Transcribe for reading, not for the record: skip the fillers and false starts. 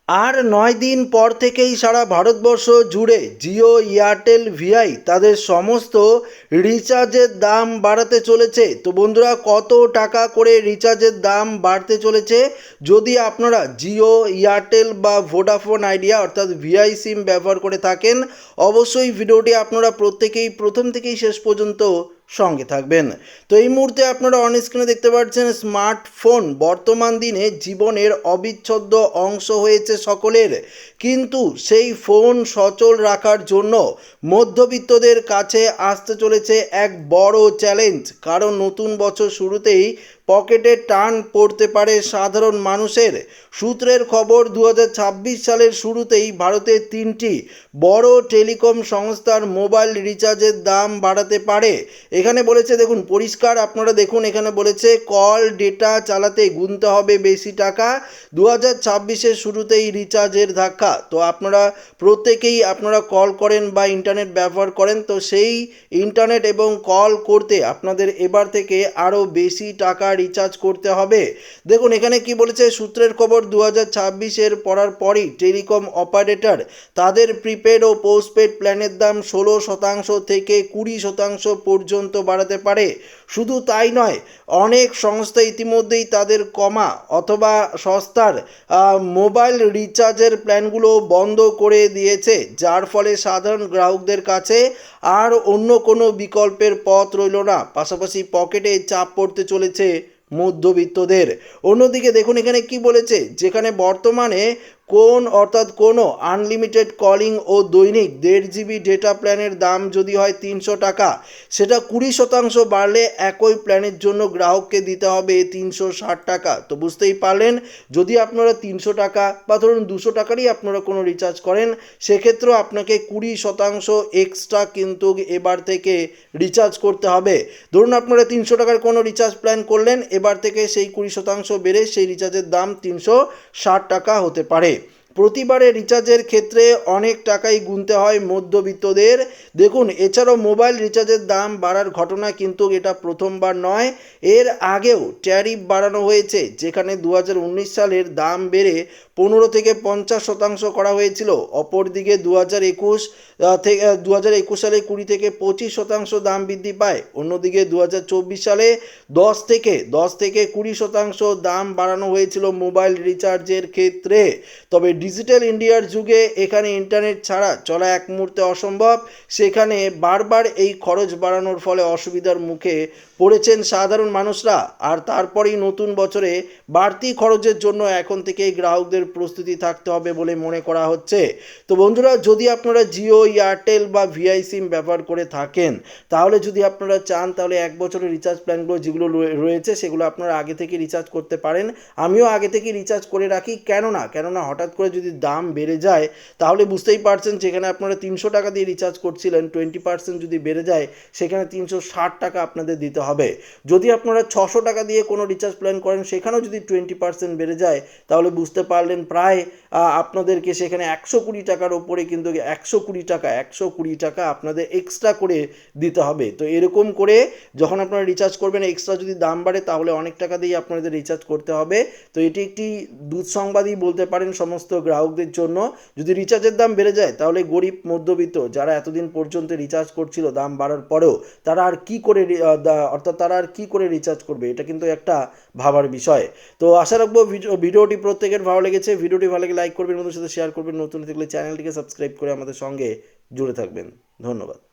আর ৯ দিন পর থেকেই সারা ভারতবর্ষ জুড়ে জিও, এয়ারটেল, ভিআই তাদের সমস্ত রিচার্জের দাম বাড়াতে চলেছে। তো বন্ধুরা, কত টাকা করে রিচার্জের দাম বাড়তে চলেছে? যদি আপনারা জিও, এয়ারটেল বা ভোডাফোন আইডিয়া অর্থাৎ ভিআই সিম ব্যবহার করে থাকেন, অবশ্যই ভিডিওটি আপনারা প্রত্যেকেই প্রথম থেকেই শেষ পর্যন্ত সঙ্গে থাকবেন। তো এই মুহূর্তে আপনারা অন স্ক্রিনে দেখতে পাচ্ছেন, স্মার্টফোন বর্তমান দিনে জীবনের অবিচ্ছেদ্য অংশ হয়েছে সকলের। কিন্তু সেই ফোন সচল রাখার জন্য মধ্যবিত্তদের কাছে আসতে চলেছে এক বড় চ্যালেঞ্জ। কারণ নতুন বছর শুরুতেই পকেটে টান পড়তে পারে সাধারণ মানুষের। সূত্রের খবর, 2026 সালের শুরুতেই ভারতের 3টি বড় টেলিকম সংস্থার মোবাইল রিচার্জের দাম বাড়াতে পারে। এখানে বলেছে, দেখুন পরিষ্কার আপনারা দেখুন, এখানে বলেছে কল ডেটা চালাতে গুনতে হবে বেশি টাকা। 2026-এর শুরুতেই রিচার্জের ধাক্কা। তো আপনারা প্রত্যেকেই আপনারা কল করেন বা ইন্টারনেট ব্যবহার করেন, তো সেই ইন্টারনেট এবং কল করতে আপনাদের এবার থেকে আরও বেশি টাকা রিচার্জ করতে হবে। দেখুন এখানে কি বলেছে, সূত্রের খবর, 2026-এর পড়ার পরই টেলিকম অপারেটর তাদের প্রিপেড ও পোস্টপেড প্ল্যানের দাম 16% থেকে 20% পর্যন্ত বাড়াতে পারে। শুধু তাই নয়, অনেক সংস্থা ইতিমধ্যেই তাদের কমা অথবা সস্তার মোবাইল রিচার্জের প্ল্যানগুলো বন্ধ করে দিয়েছে, যার ফলে সাধারণ গ্রাহকদের কাছে আর অন্য কোনো বিকল্পের পথ রইল না। পাশাপাশি পকেটে চাপ পড়তে চলেছে মধ্যবিত্তদের। অন্যদিকে দেখুন এখানে কি বলেছে, যেখানে বর্তমানে কোনো আনলিমিটেড কলিং ও দৈনিক 1.5 জিবি ডেটা প্ল্যানের দাম যদি হয় 300 টাকা, সেটা 20% বাড়লে একই প্ল্যানের জন্য গ্রাহককে দিতে হবে 360 টাকা। তো বুঝতেই পারলেন, যদি আপনারা 300 টাকা বা ধরুন 200 টাকারই আপনারা কোনো রিচার্জ করেন, সেক্ষেত্রেও আপনাকে 20% এক্সট্রা কিন্তু এবার থেকে রিচার্জ করতে হবে। ধরুন আপনারা 300 টাকার কোনো রিচার্জ প্ল্যান করলেন, এবার থেকে সেই 20% বেড়ে সেই রিচার্জের দাম 360 টাকা হতে পারে। প্রতিবারে রিচার্জের ক্ষেত্রে অনেক টাকাই গুনতে হয় মধ্যবিত্তদের। দেখুন এছাড়াও মোবাইল রিচার্জের দাম বাড়ার ঘটনা কিন্তু এটা প্রথমবার নয়। এর আগেও ট্যারিফ বাড়ানো হয়েছে, যেখানে 2019 সালের দাম বেড়ে 15 থেকে 50% করা হয়েছিল। অপরদিকে 2021 সালে 20 থেকে 25% দাম বৃদ্ধি পায়। অন্যদিকে 2024 সালে 10 থেকে 20% দাম বাড়ানো হয়েছিল মোবাইল রিচার্জের ক্ষেত্রে। তবে ডিজিটাল ইন্ডিয়ার যুগে এখানে ইন্টারনেট ছাড়া চলা এক মুহূর্তে অসম্ভব। সেখানে বারবার এই খরচ বাড়ানোর ফলে অসুবিধার মুখে পড়েছেন সাধারণ মানুষরা। আর তারপরেই নতুন বছরে বাড়তি খরচের জন্য এখন থেকেই গ্রাহকদের প্রস্তুতি থাকতে হবে বলে মনে করা হচ্ছে। তো বন্ধুরা, যদি আপনারা জিও, এয়ারটেল বা ভিআই সিম ব্যবহার করে থাকেন, তাহলে যদি আপনারা চান, তাহলে 1 বছরের রিচার্জ প্ল্যানগুলো যেগুলো রয়েছে সেগুলো আপনারা আগে থেকে রিচার্জ করতে পারেন। আমিও আগে থেকে রিচার্জ করে রাখি। কেননা হঠাৎ করে যদি দাম বেড়ে যায়, তাহলে বুঝতেই পারছেন, যেখানে আপনারা 300 টাকা দিয়ে রিচার্জ করছিলেন, 20% যদি বেড়ে যায়, সেখানে 360 টাকা আপনাদের দিতে হবে। যদি আপনারা 600 টাকা দিয়ে কোনো রিচার্জ প্ল্যান করেন, সেখানেও যদি 20% বেড়ে যায়, তাহলে বুঝতে পারলেন প্রায় আপনাদেরকে সেখানে 120 টাকার ওপরে কিন্তু 120 টাকা আপনাদের এক্সট্রা করে দিতে হবে। তো এরকম করে যখন আপনারা রিচার্জ করবেন, এক্সট্রা যদি দাম বাড়ে, তাহলে অনেক টাকা দিয়ে আপনাদের রিচার্জ করতে হবে। তো এটি একটি দুঃসংবাদই বলতে পারেন সমস্ত গ্রাহকদের জন্য। যদি রিচার্জের দাম বেড়ে যায়, তাহলে গরিব মধ্যবিত্ত যারা এতদিন পর্যন্ত রিচার্জ করছিল দাম বাড়ার পরেও, তারা আর কি করে রিচার্জ করবে, এটা কিন্তু একটা ভাবার বিষয়। তো আশা রাখবো ভিডিওটি প্রত্যেকের ভালো লেগেছে। ভিডিওটি ভালো লাগে লাইক করবেন, বন্ধুদের সাথে শেয়ার করবেন, নতুন থাকলে চ্যানেলটিকে সাবস্ক্রাইব করে আমাদের সঙ্গে জুড়ে থাকবেন। ধন্যবাদ।